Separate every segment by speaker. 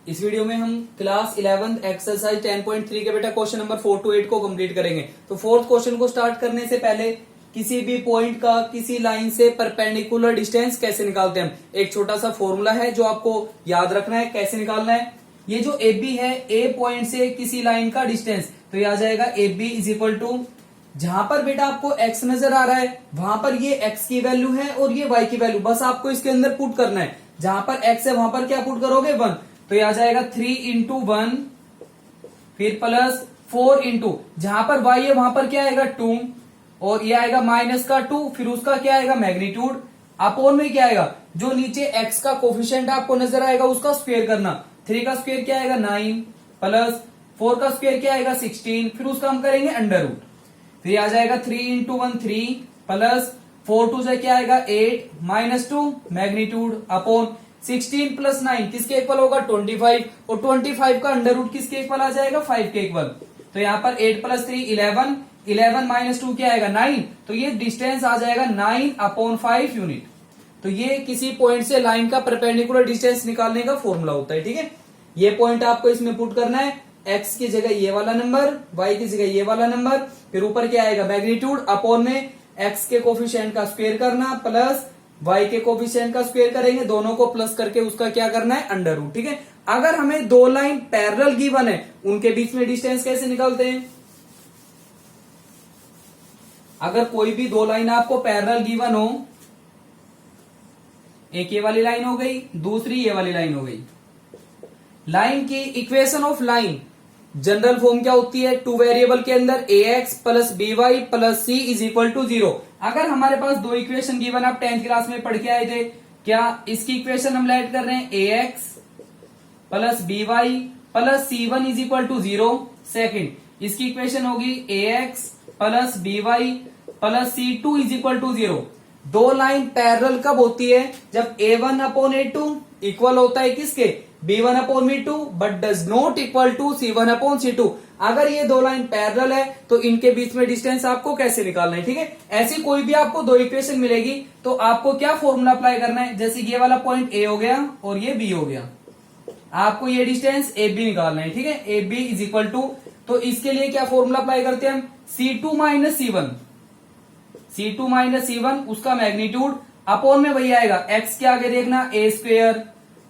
Speaker 1: इस वीडियो में हम क्लास 11 एक्सरसाइज 10.3 के बेटा क्वेश्चन नंबर 4 to 8 को कंप्लीट करेंगे। तो फोर्थ क्वेश्चन को स्टार्ट करने से पहले किसी भी पॉइंट का किसी लाइन से परपेंडिकुलर डिस्टेंस कैसे निकालते हैं हम, एक छोटा सा फॉर्मूला है जो आपको याद रखना है। कैसे निकालना है, ये जो ए बी है, ए पॉइंट से किसी लाइन का डिस्टेंस, तो ये आ जाएगा A B is equal to, जहां पर बेटा आपको x नजर आ रहा है वहां पर ये x की वैल्यू है और ये y की वैल्यू, बस आपको इसके अंदर पुट करना है। जहां पर x है वहां पर क्या पुट करोगे 1, तो ये आ जाएगा 3 इंटू 1 फिर प्लस 4 इंटू, जहां पर y है वहां पर क्या आएगा 2 और ये आएगा माइनस का 2, फिर उसका क्या आएगा मैग्नीट्यूड, अपोन में क्या आएगा जो नीचे x का कोफिशिएंट आपको नजर आएगा उसका स्क्वायर करना। 3 का स्क्वायर क्या आएगा 9 प्लस 4 का स्क्वायर क्या आएगा 16, फिर उसका हम करेंगे अंडर रूट। फिर आ जाएगा 3 इंटू 1 3 प्लस 4 2 से क्या आएगा 8 माइनस 2 मैग्नीट्यूड अपॉन 16 प्लस 9 किसके इक्वल होगा 25 और 25 का अंडर रूट किसके इक्वल आ जाएगा 5 के इक्वल। तो यहाँ पर 8 प्लस 3 11, 11 माइनस 2 क्या आएगा 9, तो ये डिस्टेंस आ जाएगा 9 अपॉन 5 यूनिट। तो ये किसी पॉइंट से लाइन का परपेंडिकुलर डिस्टेंस निकालने का फॉर्मूला होता है। ठीक है, ये पॉइंट आपको इसमें पुट करना है, x की जगह ये वाला नंबर, y की जगह ये वाला नंबर, फिर ऊपर क्या आएगा मैग्नीट्यूड अपॉन में x के कोफिशिएंट का स्क्वायर करना प्लस y के कोफिशिएंट का स्क्वायर करेंगे, दोनों को प्लस करके उसका क्या करना है अंडर रूट। ठीक है, अगर हमें दो लाइन पैरेलल गिवन है उनके बीच में डिस्टेंस कैसे निकालते हैं। अगर कोई भी दो लाइन आपको पैरेलल गिवन हो, एक ये वाली लाइन हो गई, दूसरी ये वाली लाइन हो गई, लाइन की equation of line general form क्या होती है, टू वेरिएबल के अंदर ax plus B Y plus C is equal to 0। अगर हमारे पास दो इक्वेशन गिवन, आप 10th क्लास में पढ़ के आए थे, क्या इसकी इक्वेशन हम लेट कर रहे हैं ax plus B Y plus C one is equal to 0। Second इसकी इक्वेशन होगी ax plus B Y plus C two is equal to 0। दो लाइन पैरेलल कब होती है, जब a1 अपॉन a2 इक्वल होता है किसके b1 upon b2 but does not equal to c1 upon c2। अगर ये दो लाइन पैरेलल है तो इनके बीच में डिस्टेंस आपको कैसे निकालना है। ठीक है, ऐसी कोई भी आपको दो इक्वेशन मिलेगी तो आपको क्या फॉर्मूला अप्लाई करना है, जैसे ये वाला पॉइंट a हो गया और ये b हो गया, आपको ये डिस्टेंस ab निकालना है। ठीक है, ab इज इक्वल टू, तो इसके लिए क्या फॉर्मूला अप्लाई करते हैं हम, c2 minus c1, c2 minus c1 उसका मैग्नीट्यूड अपॉन में वही आएगा x के आगे देखना a स्क्वेयर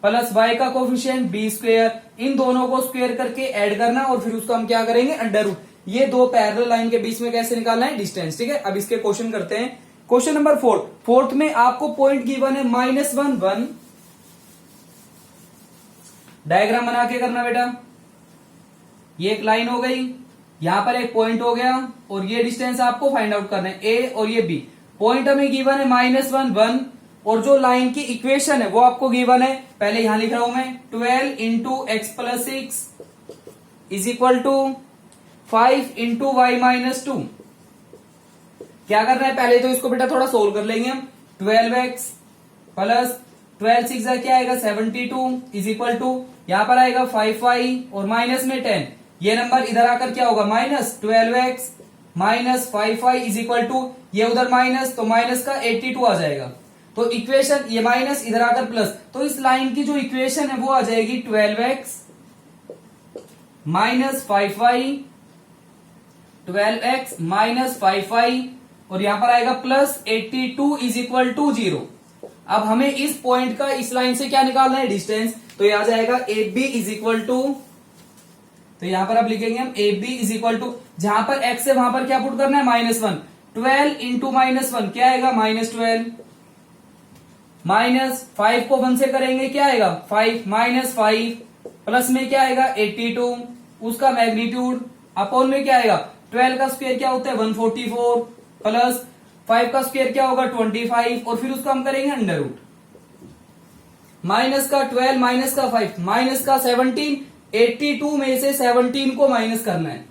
Speaker 1: प्लस y का कोफिशिएंट b स्क्वेयर, इन दोनों को स्क्वेयर करके ऐड करना और फिर उसको हम क्या करेंगे अंडर रूट। ये दो पैरेलल लाइन के बीच में कैसे निकालना है डिस्टेंस। ठीक है, अब इसके क्वेश्चन करते हैं। क्वेश्चन नंबर 4, फोर्थ में आपको पॉइंट गिवन है -1 1, डायग्राम बना के करना बेटा। ये एक लाइन हो गई, यहां पर एक पॉइंट हो गया और ये डिस्टेंस आपको फाइंड आउट करना है a और ये b। पॉइंट हमें गिवन है -1 1 और जो लाइन की इक्वेशन है वो आपको गिवन है, पहले यहां लिख रहा हूं मैं 12 into X plus 6 is equal to 5 into Y minus 2। क्या करना है, पहले तो इसको बेटा थोड़ा सोल्व कर लेंगे हम। 12x प्लस 12 6 क्या आएगा 72 इज इक्वल टू, यहां पर आएगा 5y और माइनस में 10, ये नंबर इधर आकर क्या होगा minus 12x minus 5y is equal to, ये उधर माइनस तो माइनस का 82 आ जाएगा। तो इक्वेशन ये माइनस इधर आकर प्लस, तो इस लाइन की जो इक्वेशन है वो आ जाएगी 12x minus 5y, 12x minus 5y और यहां पर आएगा प्लस 82 इज इक्वल टू 0। अब हमें इस पॉइंट का इस लाइन से क्या निकालना है डिस्टेंस, तो ये आ जाएगा A B is equal to, तो यहां पर अब लिखेंगे हम A B is equal to, जहां पर x है वहां पर क्या पुट करना है -1, 12 इंटू -1 क्या आएगा -12 माइनस 5 को 1 से करेंगे क्या आएगा 5 माइनस 5 प्लस में क्या आएगा 82 उसका मैग्नीट्यूड अपॉन में क्या आएगा 12 का स्क्वायर क्या होता है 144 प्लस 5 का स्क्वायर क्या होगा 25 और फिर उसका हम करेंगे अंडर रूट। माइनस का 12 माइनस का 5 माइनस का 17, 82 में से 17 को माइनस करना है,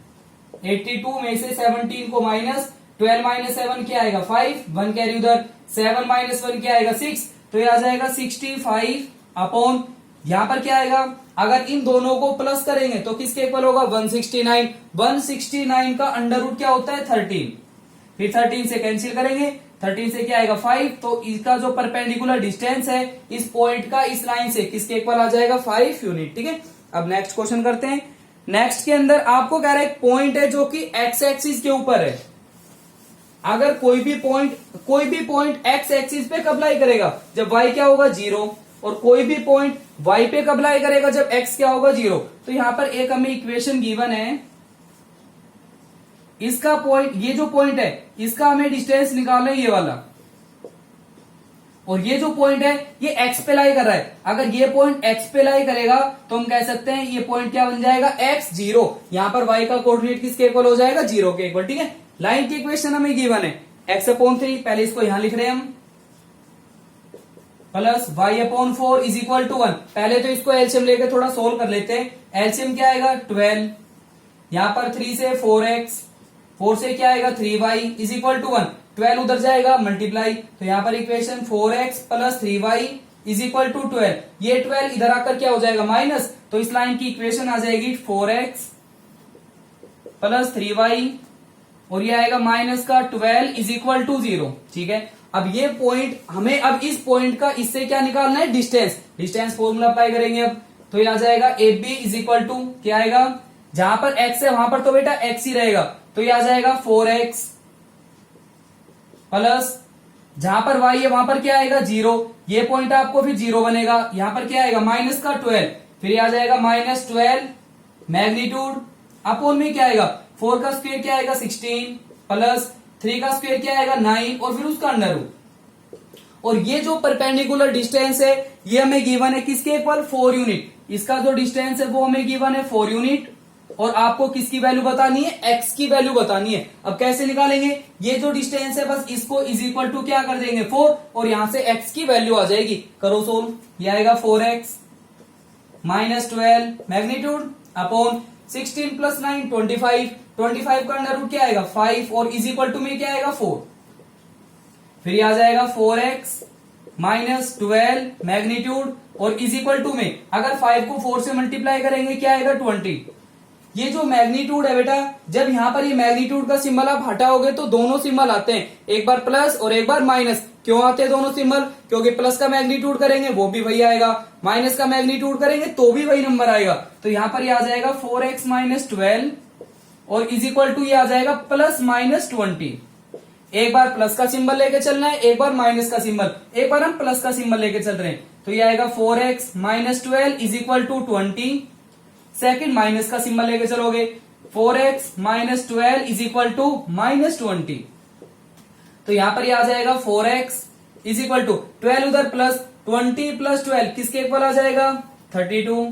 Speaker 1: 82 में से 17 को माइनस, 12 माइनस 7 क्या आएगा 5, 1 कैरी उधर, 7 माइनस 1 क्या आएगा 6, तो ये आ जाएगा 65 अपॉन, यहां पर क्या आएगा, अगर इन दोनों को प्लस करेंगे तो किसके इक्वल होगा 169, 169 का अंडर रूट क्या होता है 13, फिर 13 से कैंसिल करेंगे, 13 से क्या आएगा 5, तो इसका जो परपेंडिकुलर डिस्टेंस है इस पॉइंट का इस लाइन से किसके इक्वल आ जाएगा 5 यूनिट। ठीक है, अब नेक्स्ट क्वेश्चन करते हैं। नेक्स्ट के अंदर आपको कह रहा है एक पॉइंट है जो कि एक्स एक्सिस के ऊपर है। अगर कोई भी पॉइंट एक्स एक्सिस पे कब लाई करेगा, जब y क्या होगा 0, और कोई भी पॉइंट y पे कब लाई करेगा, जब x क्या होगा 0। तो यहां पर एक हमें इक्वेशन गिवन है, इसका पॉइंट, ये जो पॉइंट है इसका हमें डिस्टेंस निकालना है ये वाला, और ये जो पॉइंट है ये x पे लाई कर रहा है। अगर ये पॉइंट x पे लाई करेगा तो हम कह सकते हैं ये पॉइंट क्या बन जाएगा, x 0। यहां पर y का कोऑर्डिनेट किसके इक्वल हो जाएगा, 0 के इक्वल। ठीक है, लाइन की इक्वेशन हमें गिवन है x/3, पहले इसको यहां लिख रहे हैं हम, plus y/4 is equal to 1। पहले तो इसको एलसीएम लेके थोड़ा सोल्व कर लेते हैं। एलसीएम क्या आएगा 12, यहां पर 3 से 4x, 4 से क्या आएगा 3y इज इक्वल टू 1। 12 उधर जाएगा मल्टीप्लाई, तो यहां पर इक्वेशन 4x प्लस 3y इज इक्वल टू 12। ये 12 इधर आकर क्या हो जाएगा माइनस, तो इस लाइन की इक्वेशन आ जाएगी 4x प्लस 3y, और ये आएगा माइनस का 12 इज इक्वल टू 0। ठीक है, अब ये पॉइंट हमें, अब इस पॉइंट का इससे क्या निकालना है, डिस्टेंस फॉर्मूला अप्लाई करेंगे अब, तो ये आ जाएगा AB इज इक्वल टू क्या आएगा, जहां पर x है वहां पर तो बेटा x ही रहेगा, तो ये आ जाएगा 4x प्लस जहां पर y है वहां पर क्या आएगा 0, ये पॉइंट आपको फिर 0 बनेगा, यहां पर क्या आएगा माइनस का 12, फिर ये आ जाएगा -12 मैग्नीट्यूड अपॉन में क्या आएगा 4 का स्क्वायर क्या आएगा 16 प्लस 3 का स्क्वायर क्या आएगा 9 और फिर उसका अंडर रूट। और ये जो परपेंडिकुलर डिस्टेंस है ये हमें गिवन है किसके इक्वल 4 यूनिट। इसका जो डिस्टेंस है वो हमें गिवन है 4 यूनिट, और आपको किसकी वैल्यू बतानी है, x की वैल्यू बतानी है। अब कैसे निकालेंगे, ये जो डिस्टेंस है बस इसको इज इक्वल टू क्या कर देंगे 4, और यहां से x की वैल्यू आ जाएगी, करो सोल्व, ये आएगा 4x -12 मैग्नीट्यूड अपॉन 16 प्लस 9 25, 25 का अंडर रूट क्या आएगा 5, और इज इक्वल टू में क्या आएगा 4, फिर ये आ जाएगा 4x -12 मैग्नीट्यूड, और इज इक्वल टू में अगर 5 को 4 से मल्टीप्लाई करेंगे क्या आएगा 20। ये जो मैग्नीट्यूड है बेटा, जब यहां पर ये मैग्नीट्यूड का सिंबल आप हटाओगे तो दोनों सिंबल आते हैं, एक बार प्लस और एक बार माइनस। क्यों आते हैं दोनों सिंबल, क्योंकि प्लस का मैग्नीट्यूड करेंगे वो भी वही आएगा, माइनस का मैग्नीट्यूड करेंगे तो भी वही नंबर आएगा। तो यहां पर ये आ जाएगा 4x -12 और इज इक्वल टू ये आ जाएगा +-20। एक बार प्लस का सिंबल लेके चलना है, एक बार माइनस का सिंबल, एक बार हम प्लस का सिंबल लेके चल रहे हैं, तो ये आएगा 4x -12 is equal to 20। Second minus का सिंबल लेके चलोगे, 4x -12 इज इक्वल टू -20। तो यहां पर ये आ जाएगा 4x इज इक्वल टू 12 उधर प्लस 20 प्लस 12 किसके इक्वल आ जाएगा 32।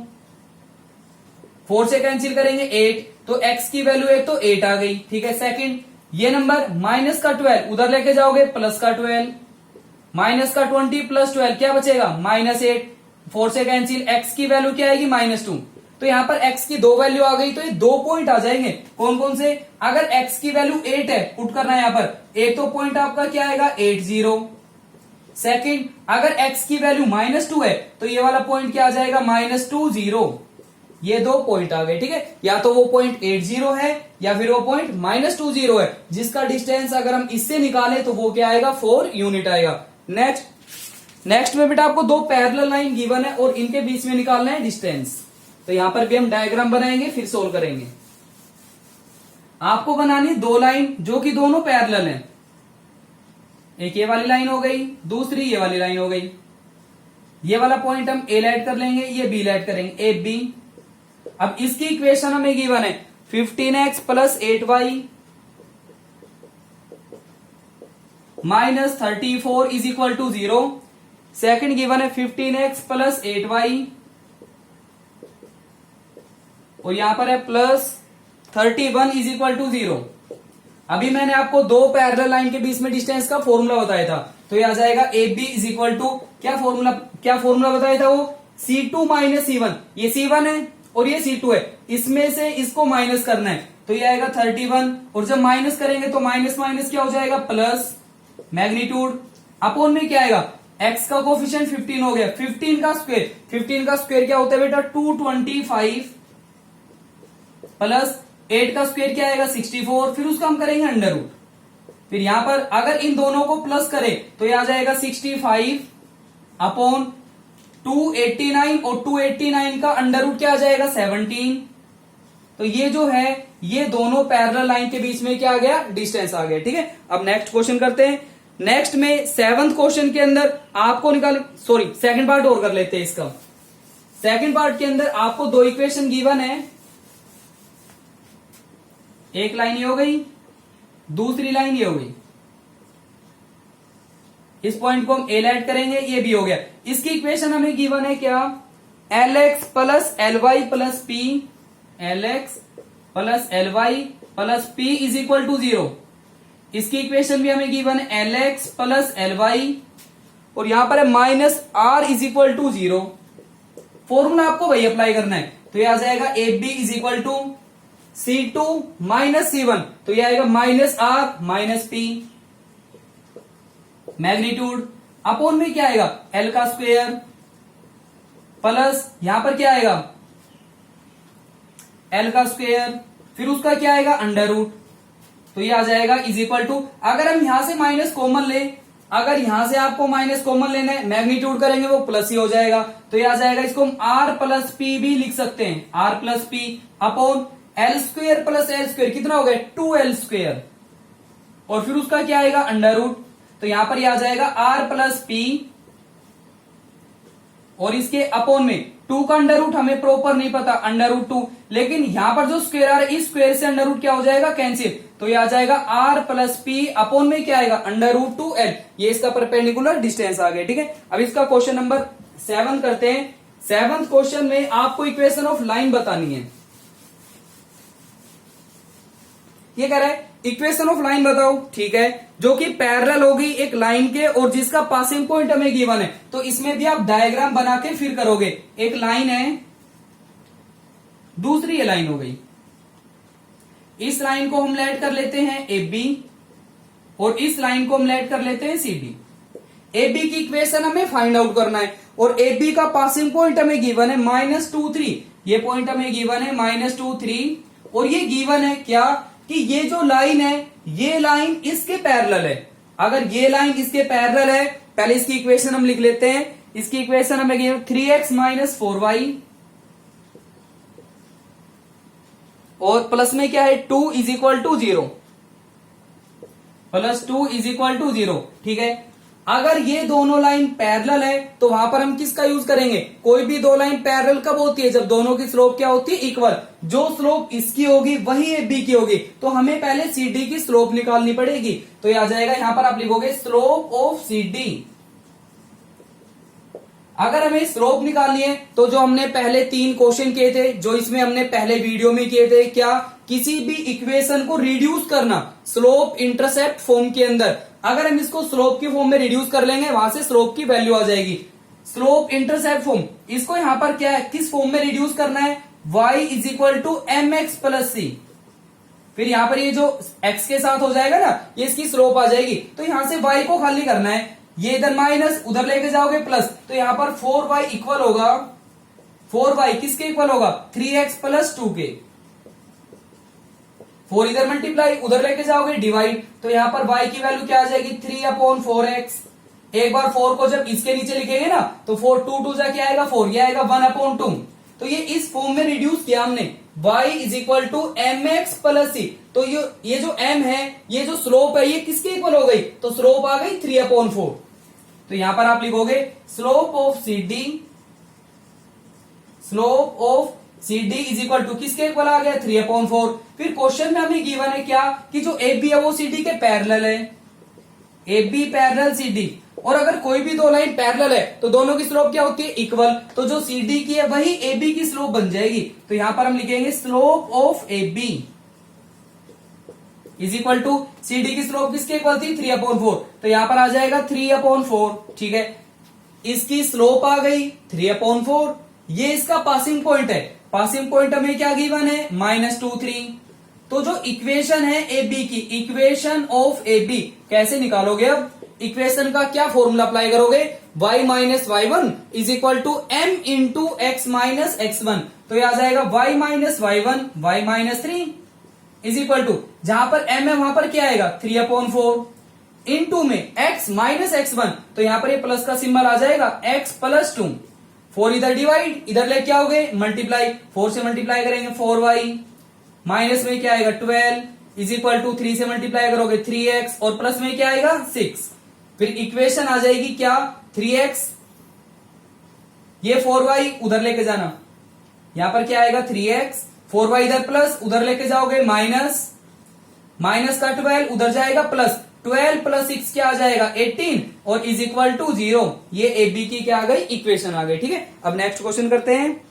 Speaker 1: 4 से कैंसिल करेंगे 8, तो x की वैल्यू एक तो 8 आ गई। ठीक है, सेकंड ये नंबर माइनस का 12 उधर लेके जाओगे प्लस का 12, माइनस का 20 प्लस 12 क्या बचेगा -8, 4 से कैंसिल, x की वैल्यू क्या आएगी -2। तो यहां पर x की 2 वैल्यू आ गई, तो ये 2 पॉइंट आ जाएंगे। कौन कौन से, अगर x की वैल्यू 8 है पुट करना है यहां पर, एक तो पॉइंट आपका क्या आएगा 8 0। सेकंड अगर x की वैल्यू -2 है तो ये वाला पॉइंट क्या आ जाएगा -2 0। ये 2 पॉइंट आ गए। ठीक है, या तो वो पॉइंट 8 0 है या फिर वो पॉइंट -2 0 है, जिसका डिस्टेंस अगर हम इससे निकालें तो वो क्या आएगा 4 यूनिट आएगा। नेक्स्ट में बेटा आपको 2 पैरेलल लाइन गिवन है और इनके बीच में निकालना है डिस्टेंस। तो यहां पर भी हम डायग्राम बनाएंगे फिर सोल्व करेंगे। आपको बनानी है 2 लाइन जो कि दोनों पैरेलल हैं। एक ये वाली लाइन हो गई, दूसरी ये वाली लाइन हो गई। ये वाला पॉइंट हम ए लाइट कर लेंगे, ये बी लाइट करेंगे, ए बी। अब इसकी इक्वेशन हमें गिवन है 15x plus 8y -34 is equal to 0। Second given है 15x प्लस 8y, और यहां पर है +31 इज इक्वल टू 0। अभी मैंने आपको 2 पैरेलल लाइन के बीच में डिस्टेंस का फॉर्मूला बताया था, तो ये आ जाएगा AB इज इक्वल टू क्या फॉर्मूला बताया था वो C2 - C1। ये C1 है और ये C2 है, इसमें से इसको माइनस करना है, तो ये आएगा 31, और जब माइनस करेंगे तो माइनस माइनस क्या हो जाएगा प्लस मैग्नीट्यूड अपॉन में क्या आएगा, x का कोफिशिएंट 15 हो गया, 15 का स्क्वायर क्या होता है बेटा 225 प्लस 8 का स्क्वायर क्या आएगा 64, फिर उसका हम करेंगे अंडर रूट। फिर यहां पर अगर इन दोनों को प्लस करें तो ये आ जाएगा 65 अपॉन 289 और 289 का अंडर रूट क्या आ जाएगा 17। तो ये जो है ये दोनों पैरेलल लाइन के बीच में क्या आ गया डिस्टेंस आ गया। ठीक है, अब नेक्स्ट क्वेश्चन करते हैं। नेक्स्ट में 7th क्वेश्चन के अंदर आपको सेकंड पार्ट और कर लेते हैं इसका। सेकंड पार्ट के अंदर आपको दो इक्वेशन गिवन है, एक लाइन ये हो गई, दूसरी लाइन ये हो गई। इस पॉइंट को हम एल ऐड करेंगे, ये भी हो गया। इसकी इक्वेशन हमें गिवन है क्या, Lx plus L Y plus P, Lx plus L Y plus P is equal to 0। इसकी इक्वेशन भी हमें गिवन है Lx प्लस एल वाई, और यहां पर है minus R is equal to 0। Formula आपको वही अप्लाई करना है, तो ये आ जाएगा A B is equal to C2 minus C1, तो ये आएगा minus R minus P. Magnitude upon में क्या आएगा L का स्क्वायर प्लस यहां पर क्या आएगा L का स्क्वायर, फिर उसका क्या आएगा अंडर रूट, तो ये आ जाएगा इज इक्वल टू, अगर हम यहां से माइनस कॉमन ले, अगर यहां से आपको माइनस कॉमन लेना है, मैग्नीट्यूड करेंगे वो प्लस ही हो जाएगा, तो ये आ जाएगा, इसको हम आर प्लस पी भी लिख सकते हैं, R plus P upon L square plus L square, कितना हो गया 2L स्क्वायर, और फिर उसका क्या आएगा अंडर रूट, तो यहां पर ये आ जाएगा आर प्लस पी, और इसके अपॉन में 2 का अंडर रूट हमें प्रॉपर नहीं पता, अंडर रूट 2, लेकिन यहां पर जो स्क्वायर आ रहा है इस स्क्वायर से अंडर रूट क्या हो जाएगा कैंसिल, तो ये आ जाएगा आर प्लस पी अपॉन में क्या आएगा अंडर रूट 2L, ये इसका परपेंडिकुलर डिस्टेंस आ गया। ठीक है, अब इसका क्वेश्चन नंबर 7 करते हैं। 7th क्वेश्चन में आपको इक्वेशन ऑफ लाइन बतानी है। ये कह रहा है इक्वेशन ऑफ लाइन बताओ, ठीक है, जो कि पैरेलल होगी एक लाइन के और जिसका पासिंग पॉइंट हमें गिवन है, तो इसमें भी आप डायग्राम बना के फिर करोगे। एक लाइन है, दूसरी ये लाइन हो गई, इस लाइन को हम लेट कर लेते हैं ए बी, और इस लाइन को हम लेट कर लेते हैं सी डी। ए बी की इक्वेशन हमें फाइंड आउट करना है, और ए बी का पासिंग पॉइंट हमें गिवन है -2 3, ये पॉइंट हमें गिवन है -2 3, और ये गिवन है क्या कि ये जो लाइन है ये लाइन इसके पैरेलल है। अगर ये लाइन इसके पैरेलल है, पहले इसकी इक्वेशन हम लिख लेते हैं। इसकी इक्वेशन हमें गिवन 3x माइनस 4y, और प्लस में क्या है 2 is equal to 0, plus 2 is equal to 0। ठीक है, अगर ये दोनों लाइन पैरेलल है तो वहां पर हम किसका यूज करेंगे, कोई भी दो लाइन पैरेलल कब होती है, जब दोनों की स्लोप क्या होती है इक्वल, जो स्लोप इसकी होगी वही ए बी की होगी, तो हमें पहले सी डी की स्लोप निकालनी पड़ेगी, तो ये आ जाएगा यहां पर आप लिखोगे स्लोप ऑफ सी डी। अगर हमें स्लोप निकालनी है तो जो हमने पहले 3 क्वेश्चन किए थे, जो इसमें हमने पहले वीडियो में किए थे, क्या किसी भी इक्वेशन को रिड्यूस करना स्लोप इंटरसेप्ट फॉर्म के अंदर, अगर हम इसको स्लोप की फॉर्म में रिड्यूस कर लेंगे वहां से स्लोप की वैल्यू आ जाएगी। स्लोप इंटरसेप्ट फॉर्म, इसको यहां पर क्या है किस फॉर्म में रिड्यूस करना है, y is equal to m x plus c, फिर यहां पर ये जो x के साथ हो जाएगा ना ये इसकी स्लोप आ जाएगी, तो यहां से y को खाली करना है, ये इधर माइनस उधर लेके जाओगे प्लस, तो यहां पर 4y इक्वल होगा, 4y किसके इक्वल होगा 3x प्लस 2 के, 4 इधर मल्टीप्लाई उधर लेके जाओगे डिवाइड, तो यहां पर y की वैल्यू क्या आ जाएगी 3/4x। एक बार 4 को जब इसके नीचे लिखेंगे ना तो 4 2 2 जा क्या आएगा 4, ये आएगा 1/2, तो ये इस फॉर्म में रिड्यूस किया हमने, y is equal to m x plus c, तो ये जो m है ये जो स्लोप है ये किसके इक्वल हो गई, तो स्लोप आ गई 3/4, तो यहां पर आप लिखोगे slope of C D, slope of C D is equal to किसके इक्वल आ गया 3/4। फिर क्वेश्चन में हमें गिवन है क्या कि जो ए बी है वो सी डी के पैरेलल है, A B parallel C D, और अगर कोई भी दो लाइन पैरेलल है तो दोनों की स्लोप क्या होती है इक्वल, तो जो सी डी की है वही ए बी की स्लोप बन जाएगी, तो यहां पर हम लिखेंगे slope of A B is equal to C D की स्लोप किसके इक्वल थी 3/4, तो यहां पर आ जाएगा 3/4। ठीक है, इसकी स्लोप आ गई 3/4, ये इसका पासिंग पॉइंट है, पासिंग पॉइंट हमें क्या गिवन है -2 3, तो जो इक्वेशन है ए बी की, इक्वेशन ऑफ ए बी कैसे निकालोगे, अब इक्वेशन का क्या फॉर्मूला अप्लाई करोगे, y minus y1 is equal to m into X minus x1, तो ये आ जाएगा y minus y1 y minus 3 is equal to, जहां पर m है वहां पर क्या आएगा 3/4 इंटू में x माइनस x1, तो यहां पर ये प्लस का सिंबल आ जाएगा x प्लस 2, 4 इधर डिवाइड, इधर लेके आओगे मल्टीप्लाई, 4 से मल्टीप्लाई करेंगे 4y, माइनस में क्या आएगा 12 इज इक्वल टू 3 से मल्टीप्लाई करोगे 3x, और प्लस में क्या आएगा 6। फिर इक्वेशन आ जाएगी क्या 3x, ये 4y उधर लेके जाना, यहां पर क्या आएगा 3x, 4y इधर प्लस, उधर लेके जाओगे माइनस, माइनस का 12 उधर जाएगा प्लस, 12 प्लस 6 क्या आ जाएगा 18, और इज इक्वल टू 0। ये ए बी की क्या आ गई इक्वेशन आ गई। ठीक है, अब नेक्स्ट क्वेश्चन करते हैं।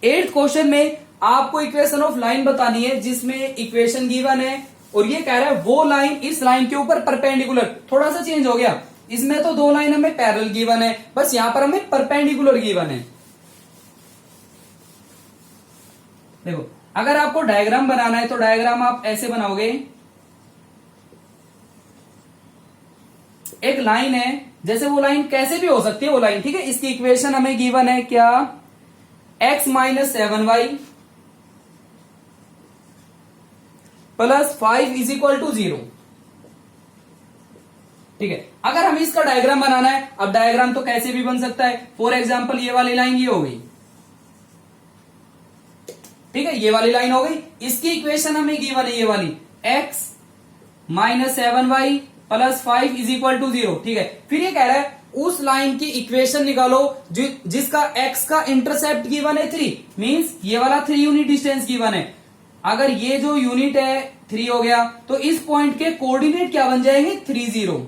Speaker 1: 8th क्वेश्चन में आपको इक्वेशन ऑफ लाइन बतानी है जिसमें इक्वेशन गिवन है और ये कह रहा है वो लाइन इस लाइन के ऊपर परपेंडिकुलर, थोड़ा सा चेंज हो गया, इसमें तो दो लाइन हमें पैरेलल गिवन है, बस यहां पर हमें परपेंडिकुलर गिवन है। देखो अगर आपको डायग्राम बनाना है तो डायग्राम आप ऐसे बनाओगे, एक लाइन है, जैसे वो लाइन कैसे भी हो सकती है वो लाइन, ठीक है। इसकी इक्वेशन हमें गिवन है क्या x minus 7y plus 5 is equal to 0। ठीक है, अगर हमें इसका डायग्राम बनाना है, अब डायग्राम तो कैसे भी बन सकता है, फॉर एग्जाम्पल ये वाली लाइन ये हो गई, ठीक है, ये वाली लाइन हो गई, इसकी इक्वेशन हमें गिवन है ये वाली x minus 7y plus 5 is equal to 0। ठीक है, फिर ये कह रहा है उस लाइन की इक्वेशन निकालो जिसका x का इंटरसेप्ट गिवन है 3, मींस ये वाला 3 यूनिट डिस्टेंस गिवन है। अगर ये जो यूनिट है 3 हो गया तो इस पॉइंट के कोऑर्डिनेट क्या बन जाएंगे 3 0।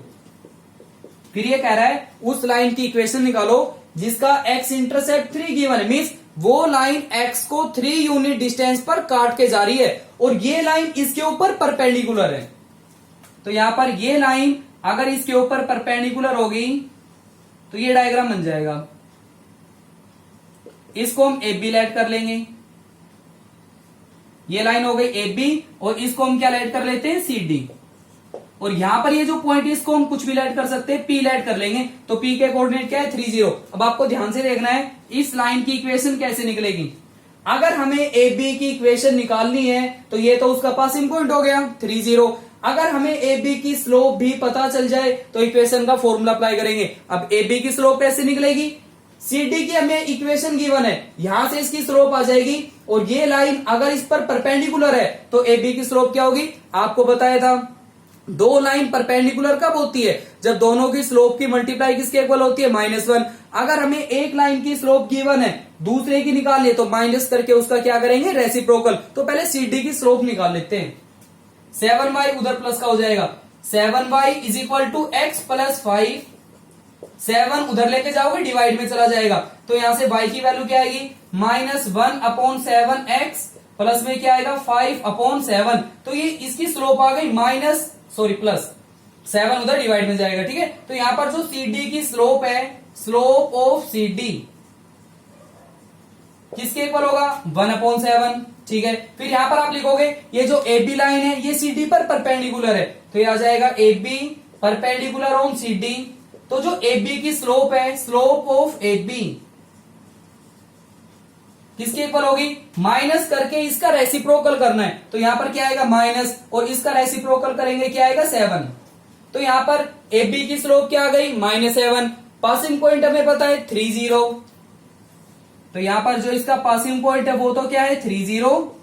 Speaker 1: फिर ये कह रहा है उस लाइन की इक्वेशन निकालो जिसका x इंटरसेप्ट 3 गिवन है, मींस वो लाइन x को 3 यूनिट डिस्टेंस पर काट के जा रही है और ये लाइन इसके ऊपर परपेंडिकुलर है। तो यहां पर ये लाइन अगर इसके ऊपर परपेंडिकुलर होगी तो ये डायग्राम बन जाएगा। इसको हम ए बी लेट कर लेंगे, ये लाइन हो गई ए बी, और इसको हम क्या लेट कर लेते हैं सी डी, और यहां पर ये जो पॉइंट है इसको हम कुछ भी लेट कर सकते हैं, पी लेट कर लेंगे, तो पी के कोऑर्डिनेट क्या है 3 0। अब आपको ध्यान से देखना है इस लाइन की इक्वेशन कैसे निकलेगी। अगर हमें ए बी की इक्वेशन निकालनी है तो ये तो उसका पासिंग पॉइंट हो गया 3 0। अगर हमें ए बी की स्लोप भी पता चल जाए तो इक्वेशन का फॉर्मूला अप्लाई करेंगे। अब ए बी की स्लोप कैसे निकलेगी, सी डी की हमें इक्वेशन गिवन है, यहां से इसकी स्लोप आ जाएगी, और ये लाइन अगर इस पर परपेंडिकुलर है तो ए बी की स्लोप क्या होगी, आपको बताया था दो लाइन परपेंडिकुलर कब होती है, जब दोनों की स्लोप की मल्टीप्लाई किसके इक्वल होती है -1। अगर हमें एक लाइन की स्लोप गिवन है दूसरे की निकालनी है तो माइनस करके उसका क्या करेंगे रेसिप्रोकल। तो पहले सी डी की स्लोप निकाल लेते हैं, 7y उधर प्लस का हो जाएगा, 7y is equal to x plus 5, 7 उधर लेके जाओगे डिवाइड में चला जाएगा, तो यहां से y की वैल्यू क्या आएगी -1/7x प्लस में क्या आएगा 5/7। तो ये इसकी स्लोप आ गई प्लस 7 उधर डिवाइड में जाएगा। ठीक है, तो यहां पर जो सी डी की स्लोप है, स्लोप ऑफ सी डी किसके इक्वल होगा 1/7। ठीक है, फिर यहां पर आप लिखोगे ये जो ए बी लाइन है ये सी डी पर परपेंडिकुलर है, तो ये आ जाएगा A B perpendicular on C D. तो जो ए बी की स्लोप है, स्लोप ऑफ ए बी किसके इक्वल होगी, माइनस करके इसका रेसिप्रोकल करना है, तो यहां पर क्या आएगा माइनस, और इसका रेसिप्रोकल करेंगे क्या आएगा 7। तो यहां पर ए बी की स्लोप क्या आ गई -7, पासिंग पॉइंट हमें पता है 3 0, तो यहां पर जो इसका पासिंग पॉइंट है वो तो क्या है 3 0,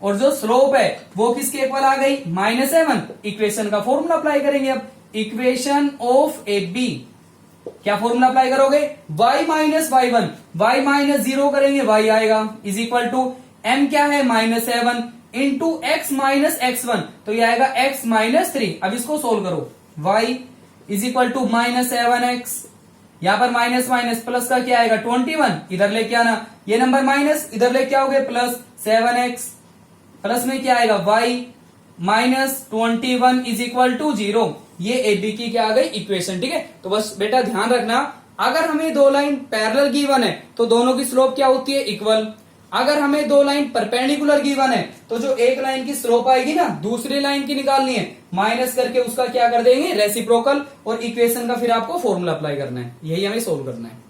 Speaker 1: और जो स्लोप है वो किसके इक्वल आ गई -7। इक्वेशन का फॉर्मूला अप्लाई करेंगे। अब इक्वेशन ऑफ ए बी क्या फॉर्मूला अप्लाई करोगे, y minus y1, y minus 0 करेंगे y आएगा इज इक्वल टू m क्या है -7 इंटू x माइनस x1, तो ये आएगा x माइनस 3। अब इसको सोल्व करो, y is equal to -7x, यहां पर माइनस माइनस प्लस का क्या आएगा 21, इधर लेके आना, ये नंबर माइनस इधर लेके आओगे प्लस 7x, प्लस में क्या आएगा y -21 इज इक्वल टू 0। ये ए बी की क्या आ गई इक्वेशन। ठीक है, तो बस बेटा ध्यान रखना, अगर हमें दो लाइन पैरेलल गिवन है तो दोनों की स्लोप क्या होती है इक्वल। अगर हमें दो लाइन परपेंडिकुलर गिवन है तो जो एक लाइन की स्लोप आएगी ना दूसरी लाइन की निकालनी है, माइनस करके उसका क्या कर देंगे रेसिप्रोकल, और इक्वेशन का फिर आपको फॉर्मूला अप्लाई करना है, यही हमें सोल्व करना है।